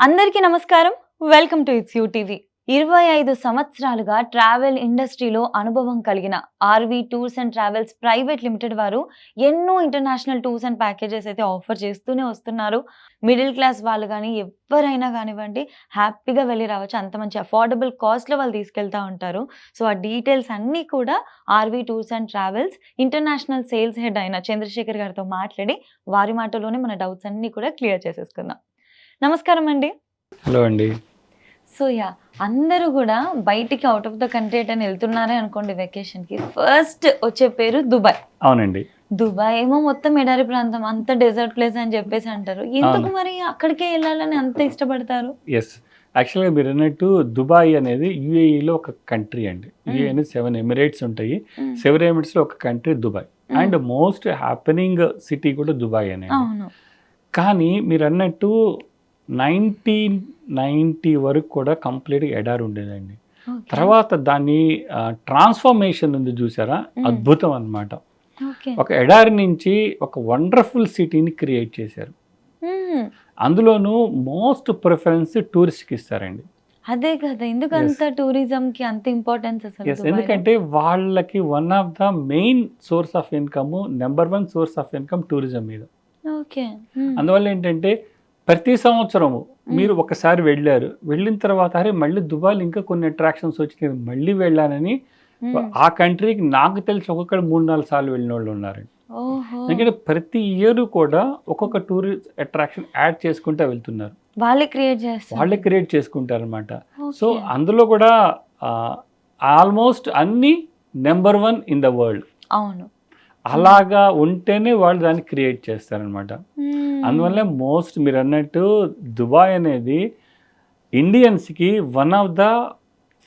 అందరికీ నమస్కారం. Welcome to its U TV. 25 సంవత్సరాలుగా ట్రావెల్ ఇండస్ట్రీలో అనుభవం కలిగిన RV tours and travels private limited వారు ఎన్నో ఇంటర్నేషనల్ టూర్స్ అండ్ ప్యాకేజెస్ అయితే ఆఫర్ చేస్తూనే వస్తున్నారు. మిడిల్ క్లాస్ వాళ్ళు గానీ, ఎవ్వరైనా గానివ్వండి హ్యాపీగా వెళ్లి రావచ్చు. అంత మంచి అఫోర్డబుల్ కాస్ట్‌లో వాళ్ళు తీసుకెళ్తా ఉంటారు. సో, ఆ డీటెయిల్స్ అన్నీ కూడా RV tours and travels international sales head అయిన చంద్రశేఖర్ గారితో మాట్లాడి, వారి మాటల్లోనే మన డౌట్స్ అన్నీ కూడా క్లియర్ చేసేసుకుందాం. నమస్కారం అండి. హలో అండి. సో అందరూ గూడా బయటికి ఔట్ ఆఫ్ ద కంట్రీ ఎటైనా ఎళ్తున్నారే అనుకోండి వెకేషన్‌కి. ఫస్ట్ వచ్చే పేరు దుబాయ్. అవునండి. దుబాయ్ ఏమో మొత్తం ఎడారి ప్రాంతం. అంత డెజర్ట్ ప్లేస్ అని జెప్పేసి అంటారు. ఎందుకు అవును. మరి అక్కడికే ఎళ్ళాలని అంత ఇష్టపడతారు? యెస్. యాక్చువల్‌గా మీరన్నట్టు దుబాయ్ అనేది యూఏఈలో ఒక కంట్రీ అండి. యూఏఈ హ్మ్. అనేది 7 ఎమిరేట్స్ ఉంటాయి. హ్మ్. 7 ఎమిరేట్స్‌లో ఒక కంట్రీ దుబాయ్. హ్మ్. అండ్ మోస్ట్ హ్యాపెనింగ్ సిటీ కూడా దుబాయేనండి. అవును. కానీ మీరన్నట్టు 1990 వరకు కూడా కంప్లీట్‌గా ఎడారి ఉండేదండి. ఓకే. తర్వాత దాన్ని ట్రాన్స్‌ఫర్మేషన్ ఉంది చూసారా? హ్మ్. అద్భుతం అన్నమాట. ఓకే. ఒక ఎడారి నుంచి ఒక వండర్‌ఫుల్ సిటీని క్రియేట్ చేశారు. హ్మ్. అందులోనూ మోస్ట్ ప్రిఫరెన్స్ టూరిస్ట్‌కి ఇస్తారండి. అదే కదా! యెస్. ఎందుకంత టూరిజంకి అంత ఇంపార్టెన్స్ అసలు యెస్. దుబాయ్‌లో? ఎందుకంటే వాళ్ళకి one of the main source of income, number 1 source of income tourism మీద. ఓకే. హ్మ్. అందువల్ల ఏంటంటే ప్రతి సంవత్సరము హ్మ్. మీరు ఒకసారి వెళ్లారు. వెళ్ళిన తర్వాత అరే మళ్ళీ దుబాయ్‌లో ఇంకా కొన్ని అట్రాక్షన్స్ వచ్చినాయి. మళ్ళీ వెళ్ళానని హ్మ్. ఆ కంట్రీకి నాకు తెలిసి ఒక్కొక్కడు 3, 4 సార్లు వెళ్ళినోళ్ళు ఉన్నారండి. ఓహో! ఎందుకంటే ప్రతి ఇయర్ కూడా ఒక్కొక్క టూరిస్ట్ అట్రాక్షన్ యాడ్ చేసుకుంటా వెళ్తున్నారు. వాళ్ళే క్రియేట్ చేస్తారు. వాళ్ళే క్రియేట్ చేసుకుంటారనమాట. So, okay. అందులో కూడా ఆహ్, ఆల్మోస్ట్ అన్నీ నంబర్ 1 ఇన్ ద వరల్డ్. అవును. అలాగా ఉంటేనే వాళ్ళు దాన్ని క్రియేట్ చేస్తారనమాట. అందువల్లే హ్మ్. మోస్ట్ మీరన్నట్టు దుబాయ్ అనేది ఇండియన్స్‌కి one of the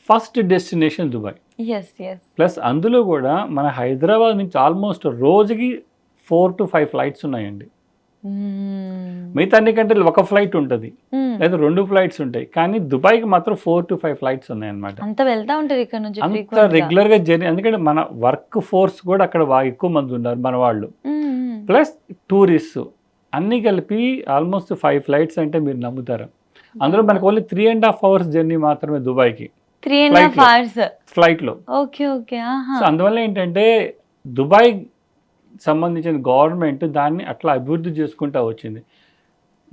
first destination Dubai. Yes. Yes. Plus అందులో కూడా మన హైదరాబాద్ నుంచి ఆల్మోస్ట్ రోజుకి 4-5 ఫ్లైట్స్ ఉన్నాయండి. హ్మ్. మిగతా అన్ని కంట్రీలు ఒక ఫ్లైట్ ఉంటది. హ్మ్. లేదా 2 ఫ్లైట్స్ ఉంటాయి. కానీ దుబాయ్‌కి మాత్రం 4-5 ఫ్లైట్స్ ఉన్నాయన్నమాట. అంత వెళ్తా ఉంటారు ఇక్కడ నుంచి అంత ఫ్రీక్వెంట్‌గా. రెగ్యులర్‌గా జర్నీ ఎందుకంటే మన వర్క్ ఫోర్స్ కూడా అక్కడ బాగా ఎక్కువ మంది ఉన్నారు మన వాళ్ళు. హ్మ్. హ్మ్. ప్లస్ టూరిస్ట్స్ అన్నీ కలిపి ఆల్మోస్ట్ 5 ఫ్లైట్స్ అంటే మీరు నమ్ముతారా? అందులో వావ్! మనకు ఓన్లీ 3½ అవర్స్ జర్నీ మాత్రమే దుబాయ్‌కి. 3 ½ ఫ్లైట్‌లో. అవర్స్. ఫ్లైట్‌లో. ఓకే. ఓకే. ఆహా! సో, అందువల్ల ఏంటంటే దుబాయ్ సంబంధించిన గవర్నమెంట్ దాన్ని అట్లా అభివృద్ధి చేసుకుంటా వచ్చింది.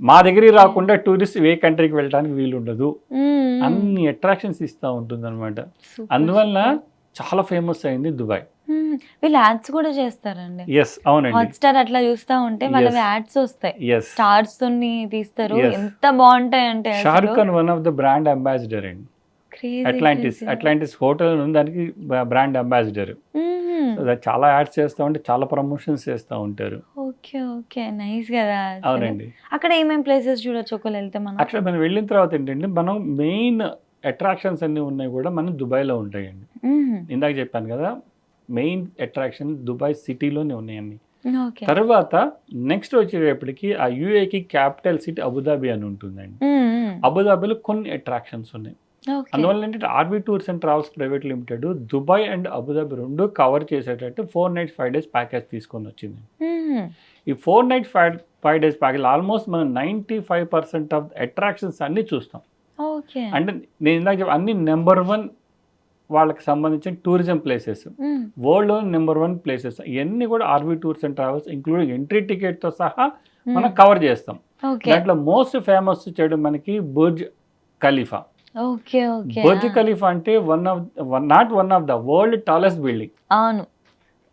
మా దగ్గరికి ఓకే. రాకుండా టూరిస్ట్ ఏ కంట్రీకి వెళ్ళడానికి వీలుండదు. హ్మ్. హ్మ్. అన్ని అట్రాక్షన్స్ ఇస్తా ఉంటుందన్నమాట. సూపర్. అందువల్ల సూపర్. చాలా ఫేమస్ అయింది దుబాయ్. హ్మ్. వీళ్ళు యాడ్స్ కూడా చేస్తారండి. యెస్. అవునండి. హాట్‌స్టార్ అట్లా చూస్తా ఉంటే వాళ్ళవి యెస్. యాడ్స్ ఒస్తాయి. యెస్. స్టార్స్‌తోని తీస్తారు. యెస్. ఎంత బావుంటాయంటే అసలు. 'Shahrukh Khan' one of the brand ambassador అండి. Crazy Atlantis, crazy. Atlantis hotel అని ఉంది దానికి బ్రాండ్ అంబాసిడర్. హుహు. సో, చాలా యాడ్స్ చేస్తా ఉంటే చాలా ప్రమోషన్స్ చేస్తా ఉంటారు. ఓకే. ఓకే. నైస్ గదా! అసలు. అవునండి. అక్కడ ఏమేం ప్లేసెస్ చూడొచ్చు ఒకవేళ ఎళ్తే మనం? యాక్చువల్‌గా మనం వెళ్ళిన తర్వాత ఏంటంటే మనం మెయిన్ అట్రాక్షన్స్ అన్నీ ఉన్నాయి కూడా మన దుబాయ్‌లో ఉంటాయండి. హుహు. ఇందాక చెప్పాను కదా! మెయిన్ అట్రాక్షన్ దుబాయ్ సిటీలోనే ఉన్నాయన్నీ. ఓకే. తర్వాత నెక్స్ట్ వచ్చేటప్పటికి ఆ యూఏకి క్యాపిటల్ సిటీ అబుదాబి అని ఉంటుందండి. హ్మ్. హ్మ్. అబుదాబిలో కొన్ని అట్రాక్షన్స్ ఉన్నాయి. ఓకే. అందువల్ల ఏంటంటే RV tours and travels private limited Dubai and Abu Dhabi 2 cover చేసేటట్టు 4 నైట్స్ 5 డేస్ ప్యాకేజ్ తీసుకొనొచ్చింది. హుహు. ఈ 4 నైట్స్ 5 డేస్ ప్యాకేజ్ ఆల్మోస్ట్ మనం 95% ఆఫ్ అట్రాక్షన్స్ అన్నీ చూస్తాం. ఓకే. అంటే నేను ఇందాక అన్ని నంబర్ 1 వాళ్ళకి సంబంధించిన టూరిజం ప్లేసెస్. హ్మ్. వరల్డ్‌లో నంబర్ 1 ప్లేసెస్. ఇయన్నీ కూడా RV tours and travels including entry టికెట్‌తో సహా మనం హ్మ్. కవర్ చేస్తాం. ఓకే. దాంట్లో మోస్ట్ ఫేమస్ చేయడం మనకి Burj Khalifa. Okay. Okay. Burj ఆ! ఖలీఫా అంటే not one of the world tallest building. అవును.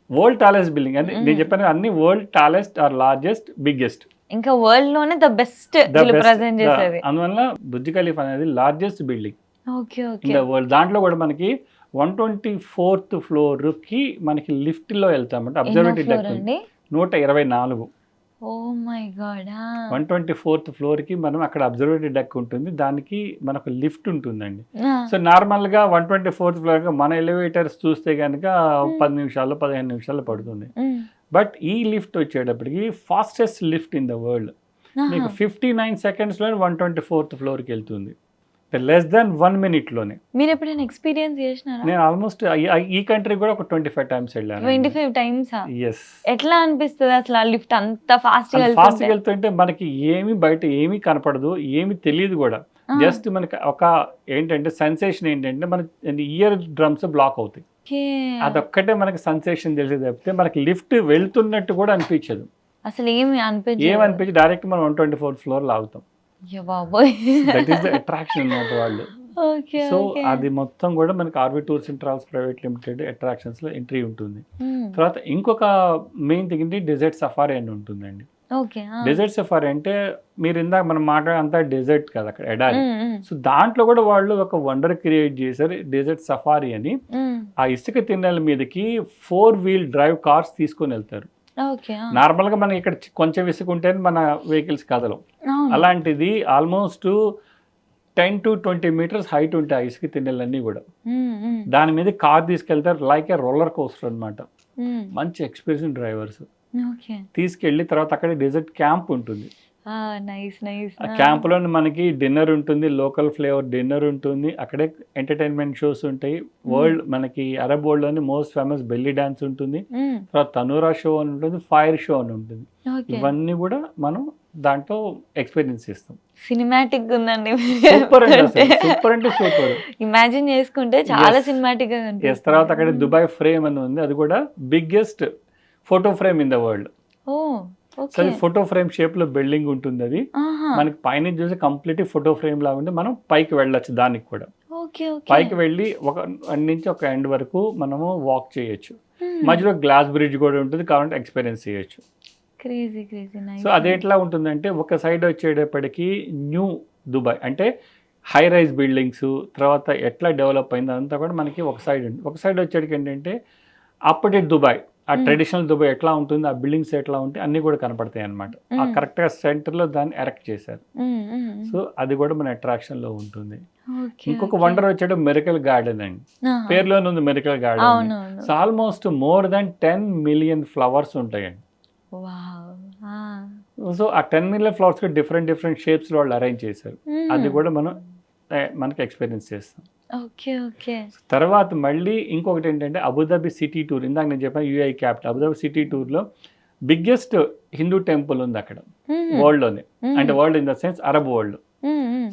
వరల్డ్ టాలెస్ట్ బిల్డింగ్ అంటే నేను హ్మ్. చెప్పాను అన్ని world tallest or largest, biggest. ఇంకా వరల్డ్‌లోనే ద బెస్ట్ ద వీళ్ళు బెస్ట్ ప్రెజెంట్ ద చేసేది. అందువల్ల బుర్జ్ ఖలీఫా అనేది largest building okay. In okay. The world. దాంట్లో కూడా మనకి 124థ్ ఫ్లోర్‌కి మనకి లిఫ్ట్‌లో వెళ్తామంటే ఎన్నో అబ్జర్వేటరీ ఫ్లోర్ డెక్ ఉంది. అండి? 124. Oh my God! ఆ! 124థ్ ఫ్లోర్‌కి మనం అక్కడ అబ్జర్వేటరీ డెక్ ఉంటుంది. దానికి మనకు లిఫ్ట్ ఉంటుందండి. ఆ! సో, నార్మల్‌గా 124థ్ ఫ్లోర్‌కి మన ఎలివేటర్స్ చూస్తే గనక హ్మ్. 10 నిమిషాల్లో, 15 నిమిషాల్లో పడుతుంది. హ్మ్. బట్ ఈ లిఫ్ట్ వచ్చేటప్పటికి fastest lift in the world. ఆహా! మీకు 59 సెకండ్స్‌లోనే 124థ్ ఫ్లోర్‌కెళ్తుంది. Less than 1 minute-లోనే. మీరు ఎప్పుడైనా ఎక్స్పీరియన్స్ చేసినారా? నేను ఆల్మోస్ట్ ఈ కంట్రీ కూడా ఒక 25 times వెళ్ళాను. 25 టైమ్సా? ఎస్. ఎట్లా అనిపిస్తది అసలు ఆ లిఫ్ట్ అంత ఫాస్ట్‌గా ఫాస్ట్గా వెళ్తుంటే? వెళ్తుంటే మనకి బయట ఏమీ కనపడదు, ఏమీ తెలియదు కూడా. ఆ, జస్ట్ మనకి ఒక ఏంటంటే సెన్సేషన్ ఏంటంటే మన ఇయర్ డ్రమ్స్ బ్లాక్ అవుతాయి. ఓకే. అదొక్కటే మనకి సెన్సేషన్ తెలిసి తప్పితే మనకి లిఫ్ట్ వెళ్తున్నట్టు కూడా అనిపించదు. అసలు ఏమి అనిపించదు. ఏమనిపించి డైరెక్ట్ మనం 124th floor లాగుతాం. అయ్య బాబోయ్. దట్ ఈస్ ద అట్రాక్షన్ అన్నమాట వాళ్ళు. ఓకే. So okay. అది మొత్తం కూడా మనకి RV tours and travels private limited అట్రాక్షన్స్లో ఎంట్రీ ఉంటుంది. హ్మ్. తర్వాత ఇంకొక మెయిన్ థింగ్ ఏంటి, డెజర్ట్ సఫారీ అని ఉంటుందండి. ఓకే. ఆ. డెజర్ట్ సఫారీ అంటే మీరు ఇందాక మనం మాట్లాడంతా డెజర్ట్ కదా అక్కడ ఎడారి. హ్మ్, హ్మ్, సో దాంట్లో కూడా వాళ్ళు ఒక వండర్ క్రియేట్ చేశారు, డెజర్ట్ సఫారీ అని. హ్మ్. ఆ ఇసుక తిన్నెల మీదకి 4-wheel drive కార్స్ తీసుకొని వెళ్తారు. ఓకే. ఆ. నార్మల్గా మనం ఇక్కడ కొంచెం ఇసుక ఉంటేనే మన వెహికల్స్ కదలం. అవును. అలాంటిది ఆల్మోస్ట్ 10 to 20 meters హైట్ ఉంటాయి ఆ ఇసుక తిన్నెలన్నీ కూడా. హ్మ్, హ్మ్, దాని మీద కార్ తీసుకెళ్తారు, లైక్ ఏ రోలర్ కోస్టర్ అనమాట. హ్మ్. మంచి ఎక్స్పీరియన్స్ డ్రైవర్స్ ఓకే. తీసుకెళ్ళి తర్వాత అక్కడ డెజర్ట్ క్యాంప్ ఉంటుంది. ఆ, నైస్ నైస్. ఆ క్యాంప్లో మనకి డిన్నర్ ఉంటుంది, లోకల్ ఫ్లేవర్ డిన్నర్ ఉంటుంది, అక్కడే ఎంటర్టైన్మెంట్ షోస్ ఉంటాయి. వరల్డ్ మనకి అరబ్ వరల్డ్లోని మోస్ట్ ఫేమస్ బెల్లీ డాన్స్ ఉంటుంది, తర్వాత తనూరా షో అని ఉంటుంది, ఫైర్ షో అని ఉంటుంది. ఓకే. ఇవన్నీ కూడా మనం దాంట్లో ఎక్స్పీరియన్స్ చేస్తాం. సినిమాటిక్ ఉందండి. సూపర్ అండి, అసలు సూపర్ అంటే సూపర్. ఇమాజిన్ చేసుకుంటే చాలా Yes. సినిమాటిక్ గా ఎస్. కనిపిస్తుంది. తర్వాత అక్కడ దుబాయ్ ఫ్రేమ్ అని ఉంది, అది కూడా biggest photo frame in the world. ఓ, సో ఓకే. అది ఫోటో ఫ్రేమ్ షేప్ లో బిల్డింగ్ ఉంటుంది. అది ఆహా. మనకి పైన చూసి కంప్లీట్ ఫోటో ఫ్రేమ్ లాగా ఉంటే మనం పైకి వెళ్ళొచ్చు. దానికి కూడా ఓకే. ఓకే. పైకి వెళ్ళి ఒక ఎండ్ నుంచి ఒక ఎండ్ వరకు మనము వాక్ చేయొచ్చు. Hmm. మధ్యలో గ్లాస్ బ్రిడ్జ్ కూడా ఉంటుంది, కాబట్టి ఎక్స్పీరియన్స్ చేయొచ్చు. Crazy crazy nice. సో అది ఎట్లా ఉంటుందంటే ఒక సైడ్ వచ్చేటప్పటికి న్యూ దుబాయ్ అంటే హై రైజ్ బిల్డింగ్స్, తర్వాత ఎట్లా డెవలప్ అయింది అదంతా కూడా మనకి ఒక సైడ్ ఉంది. ఒక సైడ్ వచ్చేటికి ఏంటంటే అప్పటి దుబాయ్, ఆ ట్రెడిషనల్ దుబాయ్ ఎట్లా ఉంటుంది, ఆ బిల్డింగ్స్ ఎట్లా ఉంటాయి అన్నీ కూడా కనపడతాయి అనమాట. ఆ కరెక్ట్గా సెంటర్లో దాన్ని ఎరెక్ట్ చేశారు. సో అది కూడా మన అట్రాక్షన్లో ఉంటుంది. ఇంకొక వండర్ వచ్చేట మెరికల్ గార్డెన్ అండి, పేరులోనే ఉంది మెరికల్ గార్డెన్. అవును. So almost more than 10 million flowers ఉంటాయండి. సో ఆ 10 million ఫ్లవర్స్ డిఫరెంట్ షేప్స్ లో వాళ్ళు అరేంజ్ చేశారు. అది కూడా మనకి ఎక్స్పీరియన్స్ చేస్తాం. ఓకే. ఓకే. తర్వాత మళ్ళీ ఇంకొకటి ఏంటంటే అబుదాబి సిటీ టూర్. ఇందాక నేను చెప్పాను యూఐ క్యాపిటల్ అబుదాబి సిటీ టూర్లో బిగ్గెస్ట్ హిందూ టెంపుల్ ఉంది అక్కడ వరల్డ్లోనే, అంటే world in the sense Arab world.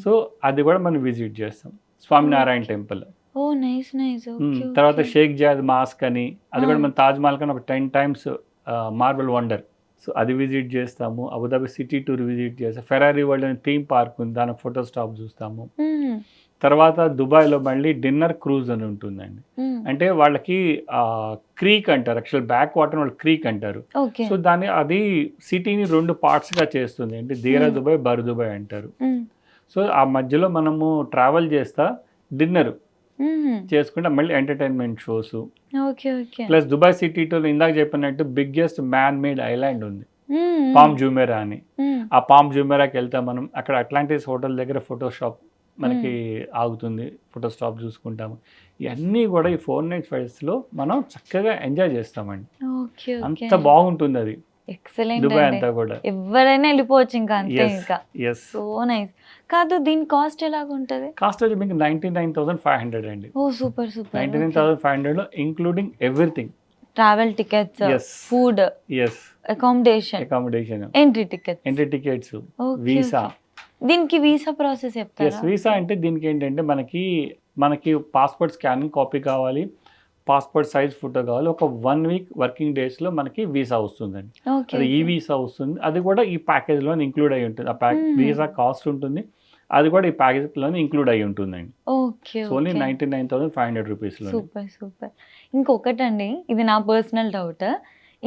So అది కూడా మనం విజిట్ చేస్తాం, స్వామినారాయణ టెంపుల్. ఓ, నైస్ నైస్. తర్వాత షేక్ జాద్ మాస్క్ అని, అది కూడా మన తాజ్ మహల్ కన్నా ఒక 10 times మార్బల్ వండర్. సో అది విజిట్ చేస్తాము. అబుదాబి సిటీ టూర్ విజిట్ చేస్తాం. ఫెరారీ వరల్డ్ అనే థీమ్ పార్క్ ఉంది, దాని ఫోటో స్టాప్ చూస్తాము. తర్వాత దుబాయ్లో మళ్ళీ డిన్నర్ క్రూజ్ అని ఉంటుందండి. అంటే వాళ్ళకి క్రీక్ అంటారు, యాక్చువల్ బ్యాక్ వాటర్ వాళ్ళు క్రీక్ అంటారు. సో అది సిటీని 2 partsగా చేస్తుంది, అంటే దీరా దుబాయ్, బర్ దుబాయ్ అంటారు. సో ఆ మధ్యలో మనము ట్రావెల్ చేస్తా డిన్నర్ చేసుకుంటే మళ్ళీ entertainment shows. Plus Dubai city tour ఇందాక చెప్పినట్టు బిగ్గెస్ట్ మ్యాన్ మేడ్ ఐలాండ్ ఉంది, పామ్ జుమేరా అని. ఆ పామ్ జుమేరాకి వెళ్తాం మనం, అక్కడ అట్లాంటిస్ హోటల్ దగ్గర ఫోటో షాప్ మనకి ఆగుతుంది, ఫోటో స్టాప్ చూసుకుంటాము. ఇవన్నీ కూడా ఈ 4 nights 5 days లో మనం చక్కగా ఎంజాయ్ చేస్తామండి. అంత బాగుంటుంది అది ఎక్సలెంట్. దుబాయ్ అంతా కూడా. ఎవరైనా వెళ్ళిపోవచ్చు ఇంకా అంతే. ఇంకా ఎస్. So nice. కాదు, దీని కాస్ట్ ఎలాగుంటది? కాస్ట్ వచ్చి మీకు 99,500 అండి. ఓ, సూపర్ సూపర్. 99,500 లో including everything, travel tickets, food, accommodation, entry tickets, visa. దీనికి వీసా ప్రాసెస్ చెప్తారా? వీసా అంటే దీనికి ఏంటంటే మనకి పాస్పోర్ట్ స్కానింగ్ కాపీ కావాలి, పాస్పోర్ట్ సైజ్ ఫోటో కావాలి. ఒక 1 week వర్కింగ్ డేస్లో మనకి వీసా వస్తుందండి. అది ఈ వీసా వస్తుంది, అది కూడా ఈ ప్యాకేజ్లో ఇంక్లూడ్ అయి ఉంటుంది. ఆ వీసా కాస్ట్ ఉంటుంది, అది కూడా ఈ ప్యాకేజ్లో ఇంక్లూడ్ అయి ఉంటుందండి. ఓన్లీ 99,500 రూపీస్లో. సూపర్. ఇంకొకటండి, ఇది నా పర్సనల్ డౌట్.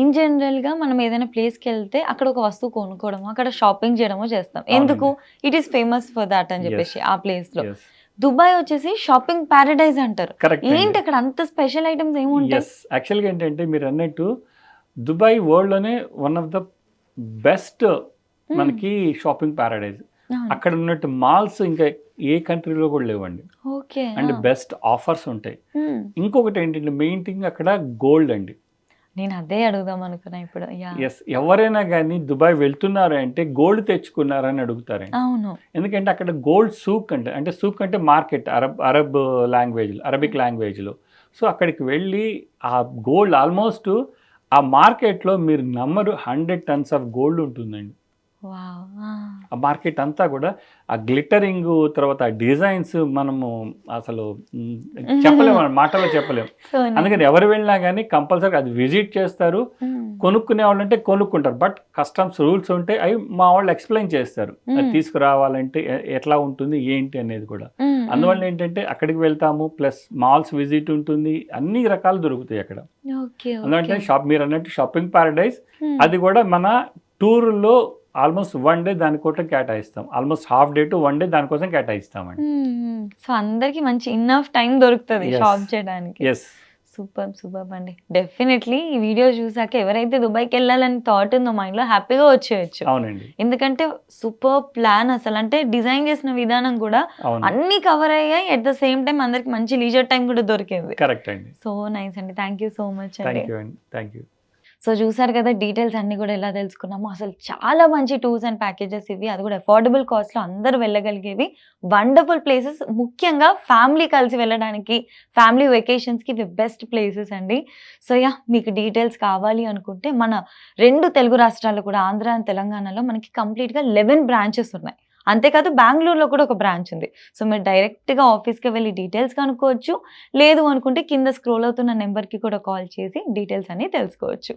ఇన్ జనరల్గా మనం ఏదైనా ప్లేస్కి వెళ్తే అక్కడ ఒక వస్తువు కొనుక్కోవడము, అక్కడ షాపింగ్ చేయడమో చేస్తాం. ఎందుకు? It is famous for that అని చెప్పేసి ఆ ప్లేస్లో. దుబాయ్ వచ్చేసి షాపింగ్ ప్యారడైజ్ అంటారు. ఏంటి అక్కడ అంత స్పెషల్ ఐటమ్స్ ఏముంటాయి? యాక్చువల్గా ఏంటంటే మీరు అన్నట్టు దుబాయ్ వరల్డ్లోనే వన్ ఆఫ్ ద బెస్ట్ మనకి షాపింగ్ ప్యారడైజ్. అక్కడ ఉన్నట్టు మాల్స్ ఇంకా ఏ కంట్రీలో కూడా లేవండి. అండ్ బెస్ట్ ఆఫర్స్ ఉంటాయి. ఇంకొకటి ఏంటంటే మెయిన్ థింగ్ అక్కడ గోల్డ్ అండి. నేను అదే అడుగుదాం అనుకున్నా ఇప్పుడు. యాహ్! ఎస్. ఎవరైనా గానీ దుబాయ్ వెళ్తున్నారు అంటే గోల్డ్ తెచ్చుకున్నారని అడుగుతారండి. అవును. ఎందుకంటే అక్కడ గోల్డ్ సూక్ అంటే సూక్ అంటే మార్కెట్ అరబ్ లాంగ్వేజ్‌లో, అరబిక్ లాంగ్వేజ్‌లో. సో, అక్కడికి వెళ్ళి ఆ గోల్డ్ ఆల్మోస్ట్ ఆ మార్కెట్‌లో మీరు నమ్మరు 100 టన్స్ ఆఫ్ గోల్డ్ ఉంటుందండి. వావ్! ఆ! ఆ మార్కెట్ అంతా కూడా ఆ గ్లిట్టరింగు, తర్వాత ఆ డిజైన్స్ మనము అసలు చెప్పలేము. మాటల్లో చెప్పలేము. సో అందుకని నైస్. ఎవరు వెళ్ళినా గానీ కంపల్సరీగా అది విజిట్ చేస్తారు. హ్మ్. కొనుక్కునే వాళ్ళంటే కొనుక్కుంటారు. బట్ కస్టమ్స్ రూల్స్ ఉంటాయి. అవి మా వాళ్ళు ఎక్స్‌ప్లెయిన్ చేస్తారు. అది హ్మ్. తీసుకురావాలంటే ఎట్లా ఉంటుంది, ఏంటి అనేది కూడా. హ్మ్. హ్మ్. అందువల్ల ఏంటంటే అక్కడికి వెళ్తాము. ప్లస్ మాల్స్ విజిట్ ఉంటుంది. అన్ని రకాలు దొరుకుతాయి అక్కడ. ఓకే. ఎందుకంటే ఓకే. మీరన్నట్టు షాపింగ్ పారడైజ్. హ్మ్. అది కూడా మన టూర్‌లో ఆల్మోస్ట్ 1 డే దానికోసం కేటాయిస్తాం. Almost half day to 1 day దానికోసం కేటాయిస్తామండి. హ్మ్. హ్మ్. సో, అందరికి మంచి ఇనఫ్ టైమ్ దొరుకుతది యెస్. షాప్ చేయడానికి. యెస్. సూపర్బ్ అండి. డెఫినైట్‌లీ ఈ వీడియో చూసాక ఎవరైతే దుబాయ్‌కెళ్ళాలని థాట్ ఉందో మైండ్‌లో హ్యాపీగా వచ్చేయొచ్చు. అవునండి. ఎందుకంటే సూపర్బ్ ప్లాన్ అసలు. అంటే డిజైన్ చేసిన విధానం కూడా అవును. అన్నీ కవర్ అయ్యాయి. ఎట్ ద సేమ్ టైమ్ అందరికి మంచి లీజర్ టైమ్ కూడా దొరికింది. కరెక్ట్ అండి. సో నైస్ అండి. థ్యాంక్ యూ సో మచ్ అండి. థాంక్ యూ అండి. Thank you. సో చూసారు కదా డీటెయిల్స్ అన్నీ కూడా ఎలా తెలుసుకున్నామో. అసలు చాలా మంచి టూర్స్ అండ్ ప్యాకేజెస్ ఇవి. అది కూడా అఫోర్డబుల్ కాస్ట్‌లో అందరూ వెళ్ళగలిగేవి. Wonderful places. ముఖ్యంగా ఫ్యామిలీ కలిసి వెళ్ళడానికి, ఫ్యామిలీ వెకేషన్స్‌కి ఇవి బెస్ట్ ప్లేసెస్ అండి. So yeah! మీకు డీటెయిల్స్ కావాలి అనుకుంటే మన 2 తెలుగు రాష్ట్రాల్లో కూడా ఆంధ్ర అండ్ తెలంగాణలో మనకి కంప్లీట్‌గా 11 బ్రాంచెస్ ఉన్నాయి. అంతేకాదు బెంగుళూరులో కూడా ఒక బ్రాంచ్ ఉంది. సో మీరు డైరెక్ట్‌గా ఆఫీస్‌కి వెళ్లి డీటెయిల్స్ కనుక్కోవచ్చు. లేదు అనుకుంటే కింద స్క్రోల్ అవుతున్న నంబర్‌కి కూడా కాల్ చేసి డీటెయిల్స్ అన్నీ తెలుసుకోవచ్చు.